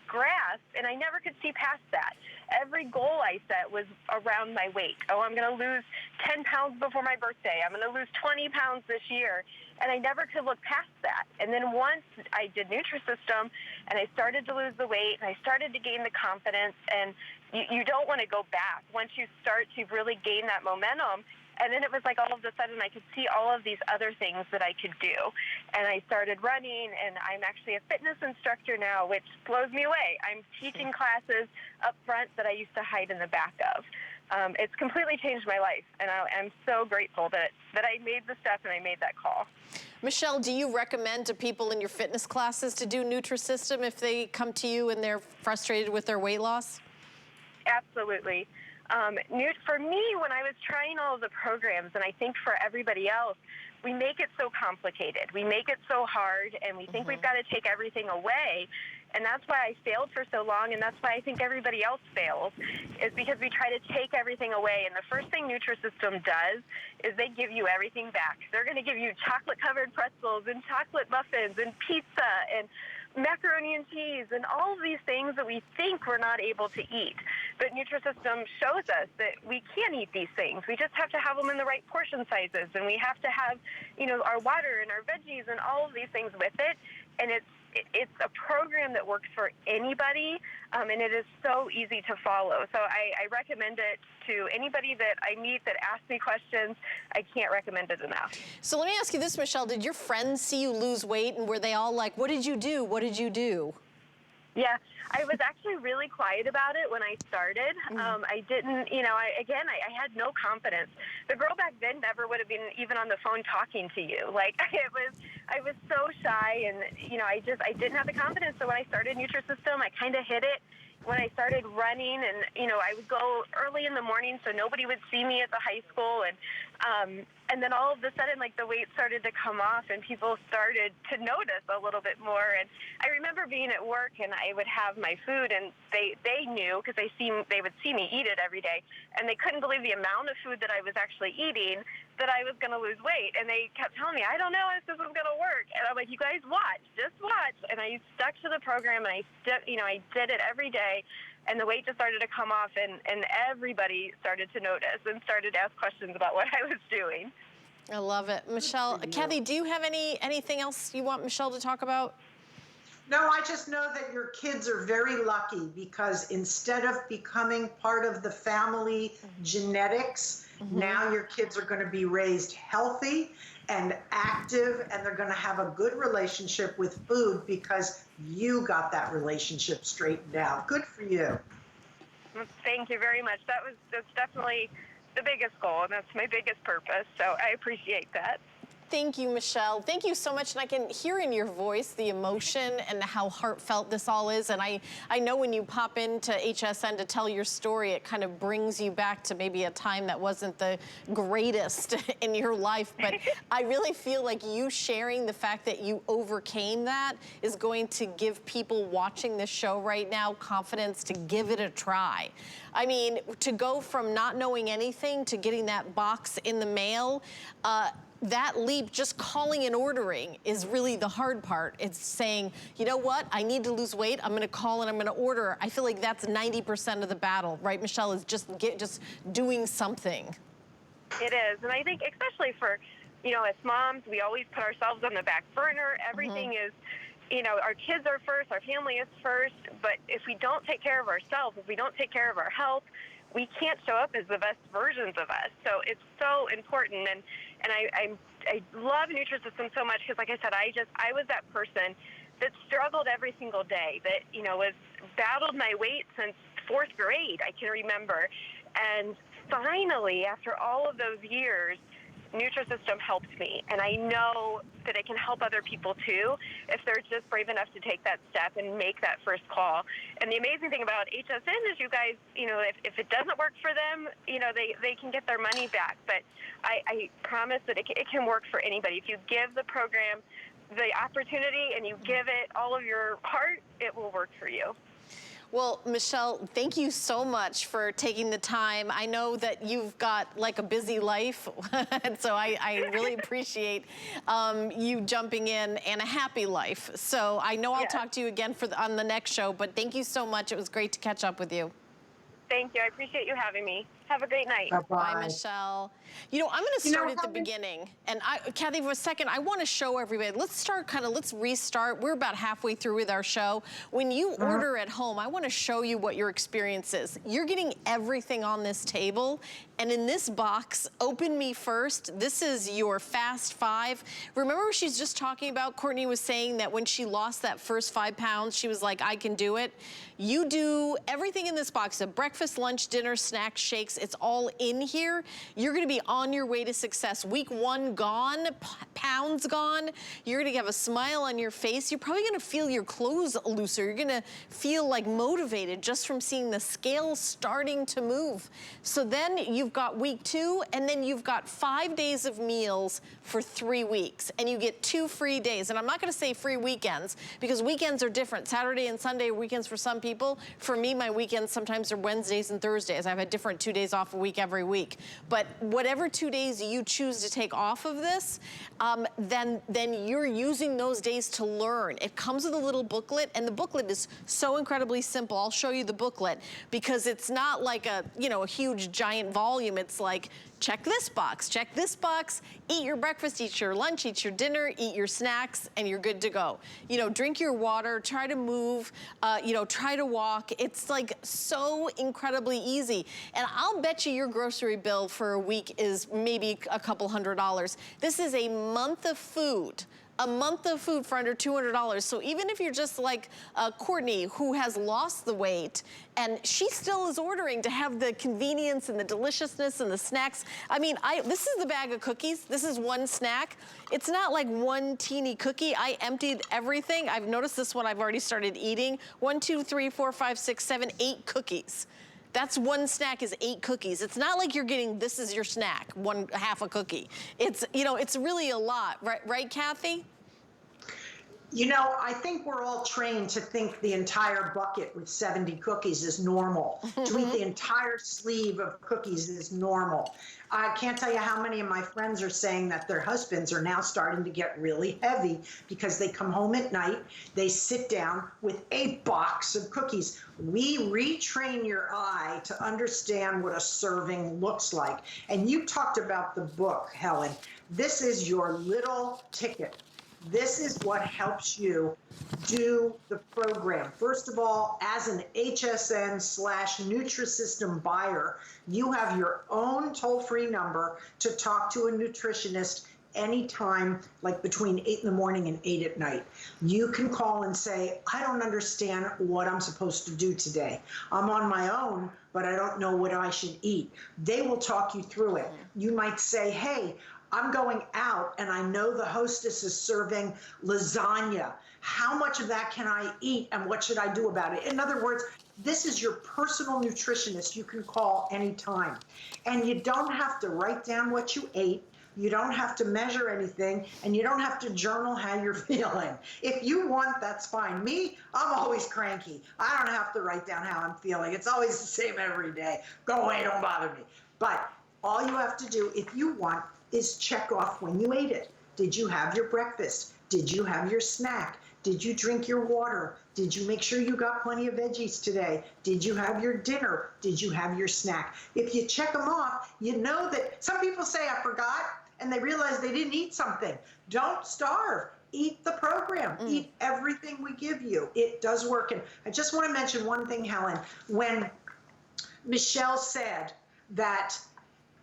grasp, and I never could see past that. Every goal I set was around my weight. Oh, I'm going to lose 10 pounds before my birthday. I'm going to lose 20 pounds this year. And I never could look past that. And then once I did Nutrisystem and I started to lose the weight and I started to gain the confidence, and you don't want to go back. Once you start to really gain that momentum, And then it was like all of a sudden I could see all of these other things that I could do. And I started running, and I'm actually a fitness instructor now, which blows me away. I'm teaching classes up front that I used to hide in the back of. It's completely changed my life, and I'm so grateful that I made the step and I made that call. Michelle, do you recommend to people in your fitness classes to do Nutrisystem if they come to you and they're frustrated with their weight loss? Absolutely. For me, when I was trying all of the programs, and I think for everybody else, we make it so complicated. We make it so hard, and we think we've got to take everything away. And that's why I failed for so long, and that's why I think everybody else fails, is because we try to take everything away. And the first thing Nutrisystem does is they give you everything back. They're going to give you chocolate-covered pretzels and chocolate muffins and pizza and macaroni and cheese and all of these things that we think we're not able to eat. But Nutrisystem shows us that we can eat these things. We just have to have them in the right portion sizes, and we have to have, our water and our veggies and all of these things with it. And it's a program that works for anybody, and it is so easy to follow. So I recommend it to anybody that I meet that asks me questions. I can't recommend it enough. So let me ask you this, Michelle. Did your friends see you lose weight, and were they all like, what did you do? What did you do? Yeah, I was actually really quiet about it when I started. I didn't, I had no confidence. The girl back then never would have been even on the phone talking to you. Like, I was so shy, and, I didn't have the confidence. So when I started Nutrisystem, I kind of hit it. When I started running, and, I would go early in the morning so nobody would see me at the high school. And then all of a sudden, like, the weight started to come off, and people started to notice a little bit more. And I remember being at work, and I would have my food, and they knew, because they would see me eat it every day, and they couldn't believe the amount of food that I was actually eating, that I was going to lose weight. And they kept telling me, I don't know if this is going to work. And I'm like, you guys watch, just watch. And I stuck to the program, and I did it every day. And the weight just started to come off, and everybody started to notice and started to ask questions about what I was doing. I love it. Michelle, Kathy, do you have anything else you want Michelle to talk about? No, I just know that your kids are very lucky, because instead of becoming part of the family genetics, now your kids are going to be raised healthy and active, and they're going to have a good relationship with food because you got that relationship straightened out. Good for you. Thank you very much. That's definitely the biggest goal, and that's my biggest purpose. So I appreciate that. Thank you, Michelle. Thank you so much. And I can hear in your voice the emotion and how heartfelt this all is. And I know when you pop into HSN to tell your story, it kind of brings you back to maybe a time that wasn't the greatest in your life. But I really feel like you sharing the fact that you overcame that is going to give people watching this show right now confidence to give it a try. I mean, to go from not knowing anything to getting that box in the mail, that leap, just calling and ordering, is really the hard part. It's saying, you know what, I need to lose weight, I'm gonna call and I'm gonna order. I feel like that's 90% of the battle, right, Michelle, is just doing something. It is, and I think especially for, as moms, we always put ourselves on the back burner. Everything is, our kids are first, our family is first, but if we don't take care of ourselves, if we don't take care of our health, we can't show up as the best versions of us. So it's so important, and I love Nutrisystem so much because, like I said, I was that person that struggled every single day, that battled my weight since 4th grade, I can remember. And finally, after all of those years, Nutrisystem helped me, and I know that it can help other people too if they're just brave enough to take that step and make that first call. And the amazing thing about HSN is you guys, if it doesn't work for them, they can get their money back. But I promise that it can work for anybody. If you give the program the opportunity and you give it all of your heart, it will work for you. Well, Michelle, thank you so much for taking the time. I know that you've got like a busy life, and so I really appreciate you jumping in, and a happy life. So I know I'll talk to you again on the next show, but thank you so much. It was great to catch up with you. Thank you. I appreciate you having me. Have a great night. Bye-bye. Bye, Michelle. You know, I'm going to start at the beginning. And Kathy, for a second, I want to show everybody. Let's restart. We're about halfway through with our show. When you order at home, I want to show you what your experience is. You're getting everything on this table. And in this box, Open Me First, this is your Fast 5. Remember she's just talking about, Courtney was saying that when she lost that first 5 pounds, she was like, I can do it. You do everything in this box, a breakfast, lunch, dinner, snacks, shakes, it's all in here. You're gonna be on your way to success. Week 1 gone, pounds gone. You're gonna have a smile on your face. You're probably gonna feel your clothes looser. You're gonna feel like motivated just from seeing the scale starting to move. So then you've got week 2, and then you've got 5 days of meals for 3 weeks, and you get 2 free days. And I'm not gonna say free weekends, because weekends are different. Saturday and Sunday are weekends for some people. For me, my weekends sometimes are Wednesdays and Thursdays. I have a different 2 days off a week every week. But whatever 2 days you choose to take off of this, then you're using those days to learn. It comes with a little booklet, and the booklet is so incredibly simple. I'll show you the booklet, because it's not like a huge giant volume. It's like, check this box, eat your breakfast, eat your lunch, eat your dinner, eat your snacks, and you're good to go. Drink your water, try to move, try to walk. It's like so incredibly easy. And I'll bet you your grocery bill for a week is maybe a couple $100. This is a month of food. A month of food for under $200. So even if you're just like Courtney, who has lost the weight, and she still is ordering to have the convenience and the deliciousness and the snacks. I mean, this is the bag of cookies. This is one snack. It's not like one teeny cookie. I emptied everything. I've noticed this one I've already started eating. 1, 2, 3, 4, 5, 6, 7, 8 cookies. That's one snack is 8 cookies. It's not like you're getting, this is your snack, half a cookie. It's, it's really a lot, right, Kathy? I think we're all trained to think the entire bucket with 70 cookies is normal. To eat the entire sleeve of cookies is normal. I can't tell you how many of my friends are saying that their husbands are now starting to get really heavy because they come home at night, they sit down with a box of cookies. We retrain your eye to understand what a serving looks like. And you talked about the book, Helen. This is your little ticket. This is what helps you do the program. First of all, as an HSN/Nutrisystem buyer, you have your own toll-free number to talk to a nutritionist anytime, like between 8 in the morning and 8 at night. You can call and say, I don't understand what I'm supposed to do today. I'm on my own, but I don't know what I should eat. They will talk you through it. You might say, hey, I'm going out and I know the hostess is serving lasagna. How much of that can I eat and what should I do about it? In other words, this is your personal nutritionist you can call anytime. And you don't have to write down what you ate. You don't have to measure anything, and you don't have to journal how you're feeling. If you want, that's fine. Me, I'm always cranky. I don't have to write down how I'm feeling. It's always the same every day. Go away, don't bother me. But all you have to do, if you want, is check off when you ate it. Did you have your breakfast? Did you have your snack? Did you drink your water? Did you make sure you got plenty of veggies today? Did you have your dinner? Did you have your snack? If you check them off, you know that some people say, I forgot, and they realize they didn't eat something. Don't starve. Eat the program. Eat everything we give you. It does work. And I just want to mention one thing, Helen. When Michelle said that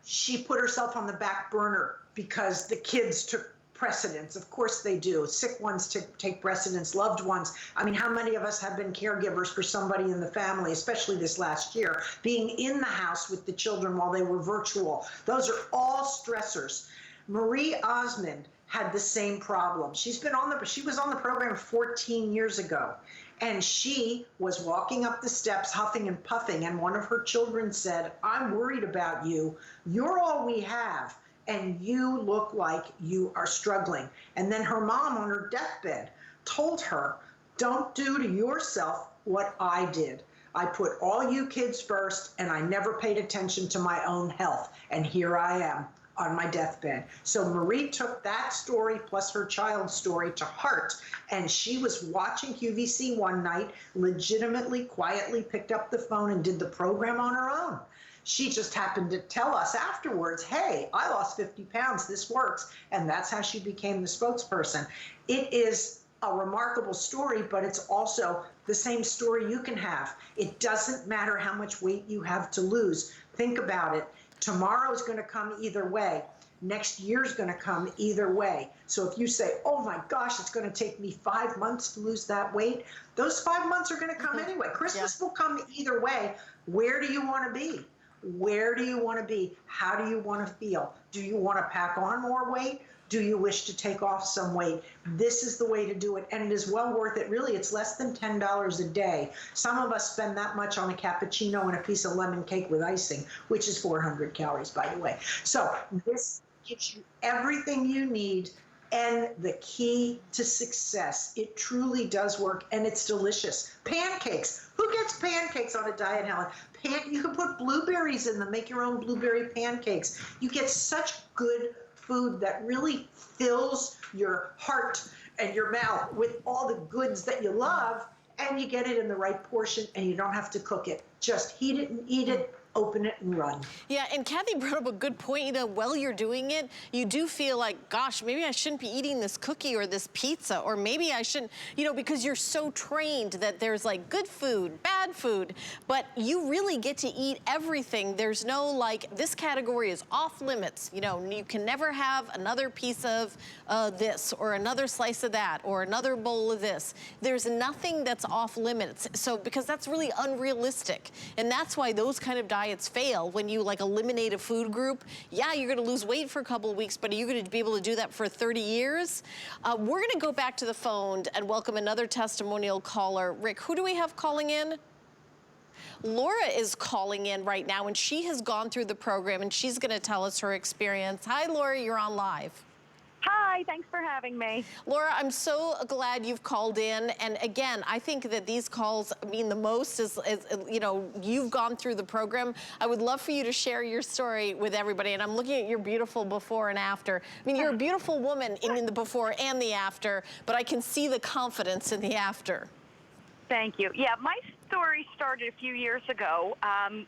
she put herself on the back burner because the kids took precedence. Of course they do. Sick ones take precedence, loved ones. I mean, how many of us have been caregivers for somebody in the family, especially this last year, being in the house with the children while they were virtual? Those are all stressors. Marie Osmond had the same problem. She was on the program 14 years ago. And she was walking up the steps, huffing and puffing, and one of her children said, I'm worried about you. You're all we have, and you look like you are struggling. And then her mom on her deathbed told her, don't do to yourself what I did. I put all you kids first, and I never paid attention to my own health. And here I am on my deathbed. So Marie took that story plus her child's story to heart, and she was watching QVC one night, legitimately, quietly picked up the phone and did the program on her own. She just happened to tell us afterwards, hey, I lost 50 pounds, this works. And that's how she became the spokesperson. It is a remarkable story, but it's also the same story you can have. It doesn't matter how much weight you have to lose. Think about it. Tomorrow's going to come either way. Next year's going to come either way. So if you say, oh my gosh, it's going to take me 5 months to lose that weight, those 5 months are going to come anyway. Christmas will come either way. Where do you want to be? Where do you want to be? How do you want to feel? Do you want to pack on more weight? Do you wish to take off some weight? This is the way to do it, and it is well worth it. Really, it's less than $10 a day. Some of us spend that much on a cappuccino and a piece of lemon cake with icing, which is 400 calories, by the way. So this gives you everything you need and the key to success. It truly does work, and it's delicious. Pancakes. Who gets pancakes on a diet, Helen? You can put blueberries in them, make your own blueberry pancakes. You get such good food that really fills your heart and your mouth with all the goods that you love, and you get it in the right portion, and you don't have to cook it. Just heat it and eat it, open it and run. Yeah, and Kathy brought up a good point. You know, while you're doing it, you do feel like, gosh, maybe I shouldn't be eating this cookie or this pizza, or maybe I shouldn't, you know, because you're so trained that there's like good food, bad food, but you really get to eat everything. There's no like, this category is off limits. You know, you can never have another piece of this or another slice of that or another bowl of this. There's nothing that's off limits. So, because that's really unrealistic. And that's why those kind of diets fail, when you like eliminate a food group. Yeah, you're gonna lose weight for a couple of weeks, but are you gonna be able to do that for 30 years? We're gonna go back to the phone and welcome another testimonial caller. Rick, who do we have calling in? Laura is calling in right now, and she has gone through the program, and she's gonna tell us her experience. Hi, Laura, you're on live. Hi, thanks for having me. Laura, I'm so glad you've called in. And again, I think that these calls mean the most is, you know, you've gone through the program. I would love for you to share your story with everybody. And I'm looking at your beautiful before and after. I mean, you're a beautiful woman in the before and the after, but I can see the confidence in the after. Thank you. Yeah, my story started a few years ago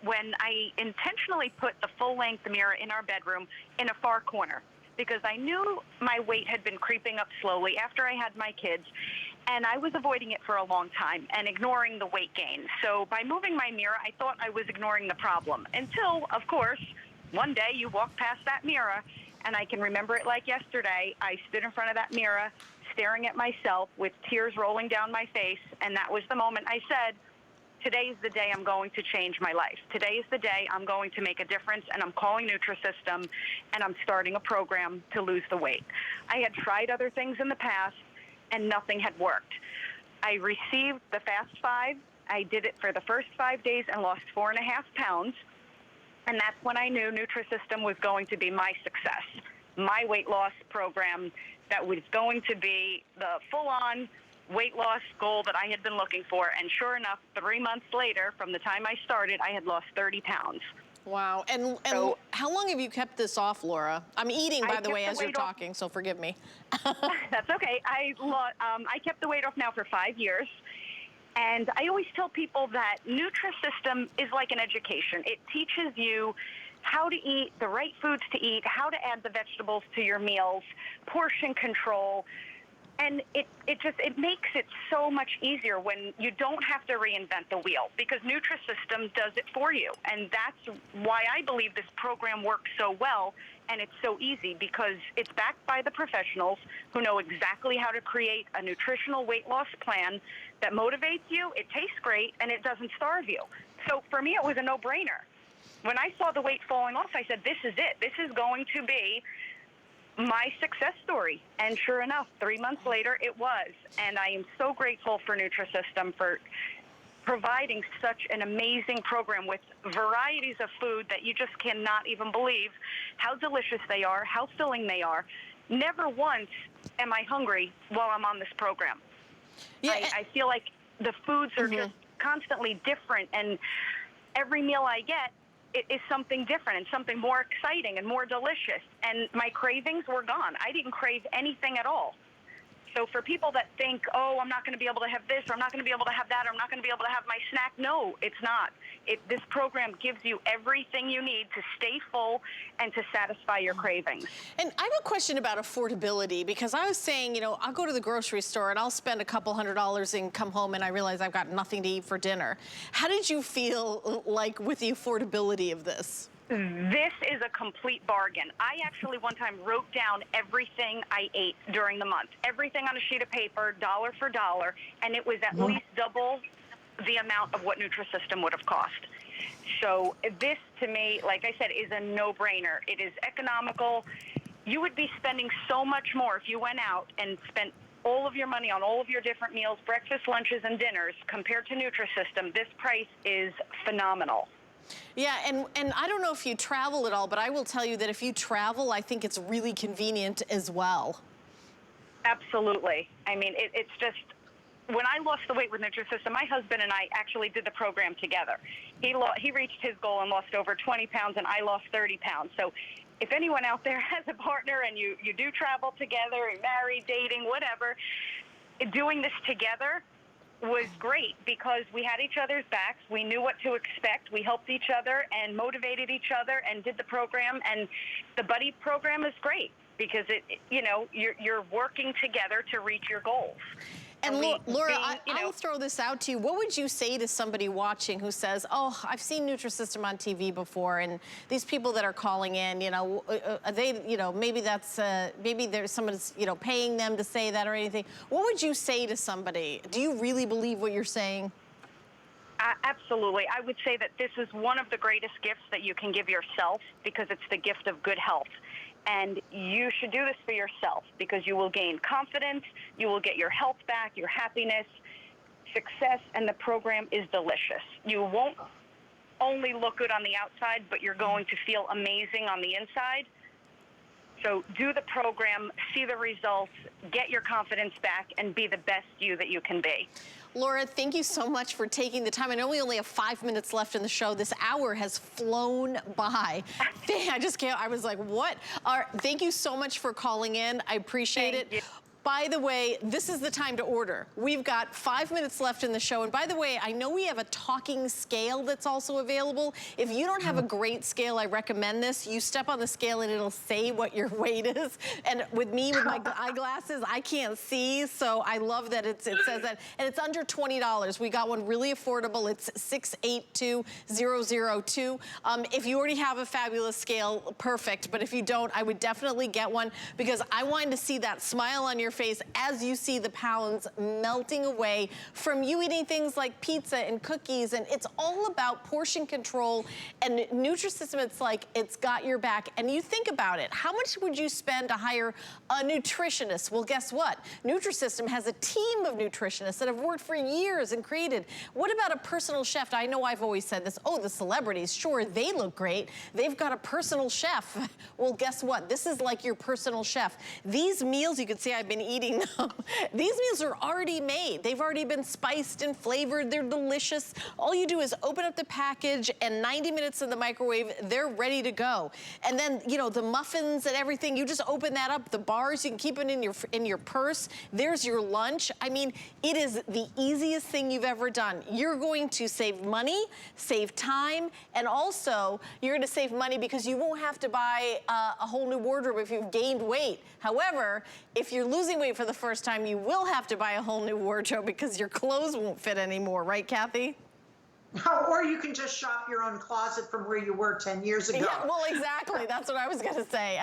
when I intentionally put the full-length mirror in our bedroom in a far corner, because I knew my weight had been creeping up slowly after I had my kids, and I was avoiding it for a long time and ignoring the weight gain. So by moving my mirror, I thought I was ignoring the problem, until, of course, one day you walk past that mirror, and I can remember it like yesterday. I stood in front of that mirror, staring at myself with tears rolling down my face, and that was the moment I said, today's the day I'm going to change my life. Today is the day I'm going to make a difference, and I'm calling Nutrisystem, and I'm starting a program to lose the weight. I had tried other things in the past, and nothing had worked. I received the Fast 5. I did it for the first 5 days and lost 4.5 pounds, and that's when I knew Nutrisystem was going to be my success, my weight loss program that was going to be the full-on weight loss goal that I had been looking for. And sure enough, 3 months later, from the time I started, I had lost 30 pounds. Wow. And so, how long have you kept this off, Laura? I'm eating, by the way, as you're talking, so forgive me. That's okay. I kept the weight off now for 5 years. And I always tell people that Nutrisystem is like an education. It teaches you how to eat, the right foods to eat, how to add the vegetables to your meals, portion control. And it makes it so much easier when you don't have to reinvent the wheel, because Nutrisystem does it for you. And that's why I believe this program works so well, and it's so easy, because it's backed by the professionals who know exactly how to create a nutritional weight loss plan that motivates you, it tastes great, and it doesn't starve you. So for me, it was a no-brainer. When I saw the weight falling off, I said, this is it. This is going to be my success story. And sure enough, 3 months later, it was. And I am so grateful for Nutrisystem for providing such an amazing program with varieties of food that you just cannot even believe how delicious they are, how filling they are. Never once am I hungry while I'm on this program. Yeah, I feel like the foods are just constantly different, and every meal I get, it is something different and something more exciting and more delicious. And my cravings were gone. I didn't crave anything at all. So for people that think, oh, I'm not going to be able to have this, or I'm not going to be able to have that, or I'm not going to be able to have my snack, no, it's not. This program gives you everything you need to stay full and to satisfy your cravings. And I have a question about affordability, because I was saying, you know, I'll go to the grocery store and I'll spend a couple $100 and come home and I realize I've got nothing to eat for dinner. How did you feel like with the affordability of this? This is a complete bargain. I actually one time wrote down everything I ate during the month, everything on a sheet of paper, dollar for dollar, and it was at least double the amount of what Nutrisystem would have cost. So this, to me, like I said, is a no-brainer. It is economical. You would be spending so much more if you went out and spent all of your money on all of your different meals, breakfast, lunches, and dinners. Compared to Nutrisystem, this price is phenomenal. Yeah, and I don't know if you travel at all, but I will tell you that if you travel, I think it's really convenient as well. Absolutely. I mean, it's just, when I lost the weight with Nutrisystem, my husband and I actually did the program together. He reached his goal and lost over 20 pounds, and I lost 30 pounds. So if anyone out there has a partner and you do travel together, married, dating, whatever, doing this together was great because we had each other's backs. We knew what to expect. We helped each other and motivated each other and did the program. And the buddy program is great because you're working together to reach your goals. And Laura, I'll throw this out to you. What would you say to somebody watching who says, oh, I've seen Nutrisystem on TV before, and these people that are calling in, maybe there's someone that's, paying them to say that or anything. What would you say to somebody? Do you really believe what you're saying? Absolutely. I would say that this is one of the greatest gifts that you can give yourself because it's the gift of good health. And you should do this for yourself because you will gain confidence, you will get your health back, your happiness, success, and the program is delicious. You won't only look good on the outside, but you're going to feel amazing on the inside. So do the program, see the results, get your confidence back, and be the best you that you can be. Laura, thank you so much for taking the time. I know we only have 5 minutes left in the show. This hour has flown by. I just can't, I was like, what? Thank you so much for calling in. I appreciate it. You. By the way, this is the time to order. We've got 5 minutes left in the show. And by the way, I know we have a talking scale that's also available. If you don't have a great scale, I recommend this. You step on the scale and it'll say what your weight is. And with me, with my eyeglasses, I can't see. So I love that it says that. And it's under $20. We got one really affordable. It's 682002. If you already have a fabulous scale, perfect. But if you don't, I would definitely get one because I wanted to see that smile on your face as you see the pounds melting away from you eating things like pizza and cookies, and it's all about portion control. And Nutrisystem, it's like it's got your back. And you think about it, how much would you spend to hire a nutritionist? Well, guess what? Nutrisystem has a team of nutritionists that have worked for years and created. What about a personal chef? I know I've always said this, oh, the celebrities, sure, they look great. They've got a personal chef. Well, guess what? This is like your personal chef. These meals, you can see I've been eating them. These meals are already made. They've already been spiced and flavored. They're delicious. All you do is open up the package and 90 minutes in the microwave, they're ready to go. And then, the muffins and everything, you just open that up. The bars, you can keep it in your purse. There's your lunch. I mean, it is the easiest thing you've ever done. You're going to save money, save time, and also you're going to save money because you won't have to buy a whole new wardrobe if you've gained weight. However, if you're losing weight for the first time, you will have to buy a whole new wardrobe because your clothes won't fit anymore, right, Kathy? Or you can just shop your own closet from where you were 10 years ago. Yeah, well, exactly. That's what I was going to say.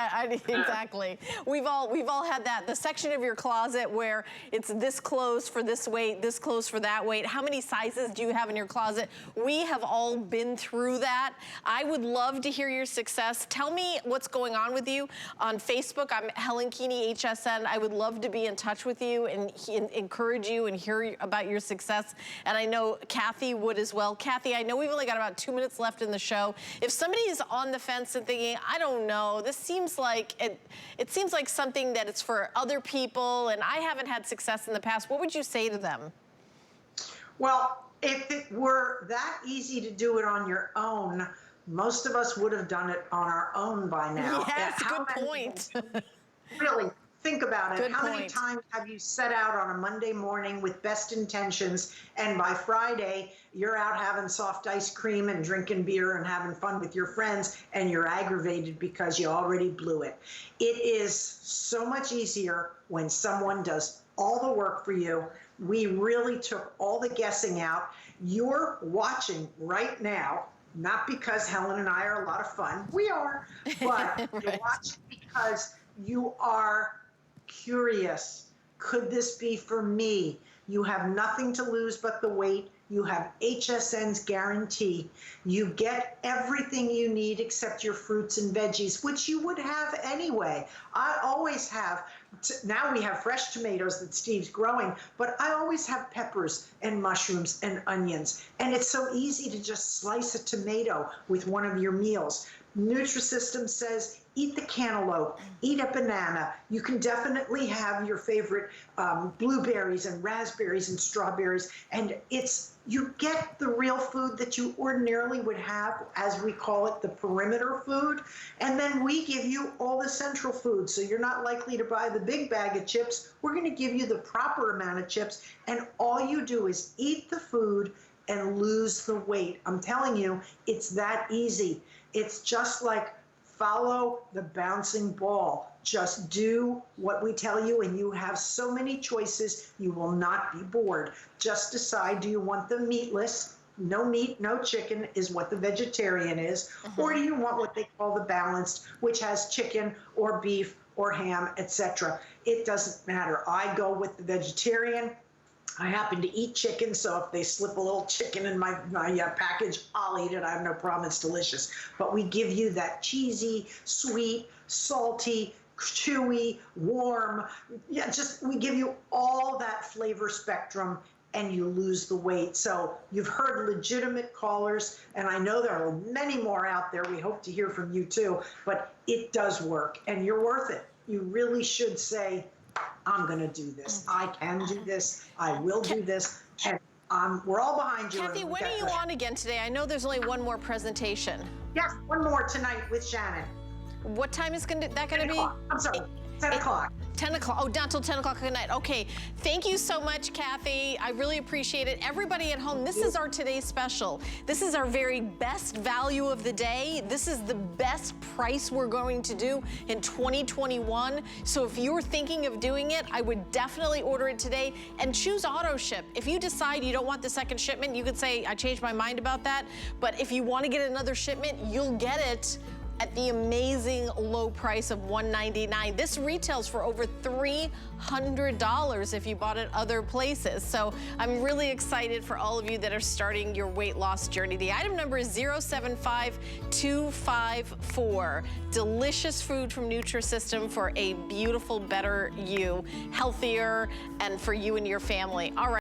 Exactly. We've all had that. The section of your closet where it's this clothes for this weight, this clothes for that weight. How many sizes do you have in your closet? We have all been through that. I would love to hear your success. Tell me what's going on with you on Facebook. I'm Helen Keeney, HSN. I would love to be in touch with you and encourage you and hear about your success. And I know Kathy would as well. Kathy, I know we've only got about 2 minutes left in the show. If somebody is on the fence and thinking, I don't know, this seems like it seems like something that it's for other people and I haven't had success in the past, what would you say to them? Well, if it were that easy to do it on your own, most of us would have done it on our own by now. Yes, good point. Really think about it. Good How many point. times have you set out on a Monday morning with best intentions, and by Friday, you're out having soft ice cream and drinking beer and having fun with your friends, and you're aggravated because you already blew it? It is so much easier when someone does all the work for you. We really took all the guessing out. You're watching right now, not because Helen and I are a lot of fun. We are, but Right. you're watching because you are curious. Could this be for me? You have nothing to lose but the weight. You have HSN's guarantee. You get everything you need except your fruits and veggies, which you would have anyway. I always have. Now we have fresh tomatoes that Steve's growing, but I always have peppers and mushrooms and onions. And it's so easy to just slice a tomato with one of your meals. Nutrisystem says, eat the cantaloupe, eat a banana. You can definitely have your favorite blueberries and raspberries and strawberries. And you get the real food that you ordinarily would have, as we call it, the perimeter food. And then we give you all the central food. So you're not likely to buy the big bag of chips. We're going to give you the proper amount of chips. And all you do is eat the food and lose the weight. I'm telling you, it's that easy. It's just like follow the bouncing ball. Just do what we tell you, and you have so many choices, you will not be bored. Just decide, do you want the meatless? No meat, no chicken is what the vegetarian is. Or do you want what they call the balanced, which has chicken or beef or ham, etc.? It doesn't matter. I go with the vegetarian. I happen to eat chicken, so if they slip a little chicken in my package, I'll eat it. I have no problem. It's delicious. But we give you that cheesy, sweet, salty, chewy, warm. Yeah, we give you all that flavor spectrum, and you lose the weight. So you've heard legitimate callers, and I know there are many more out there. We hope to hear from you too, but it does work, and you're worth it. You really should say, I'm going to do this. I can do this. I will do this. And we're all behind you. Kathy, when are you on again today? I know there's only one more presentation. Yes, one more tonight with Shannon. What time is that going to be? I'm sorry, 10 o'clock. 10 o'clock. Oh, not till 10 o'clock at night. Okay. Thank you so much, Kathy. I really appreciate it. Everybody at home, this is our today's special. This is our very best value of the day. This is the best price we're going to do in 2021. So if you're thinking of doing it, I would definitely order it today and choose AutoShip. If you decide you don't want the second shipment, you could say, I changed my mind about that. But if you want to get another shipment, you'll get it at the amazing low price of $1.99. This retails for over $300 if you bought it other places. So I'm really excited for all of you that are starting your weight loss journey. The item number is 075254. Delicious food from Nutrisystem for a beautiful, better you, healthier, and for you and your family. All right.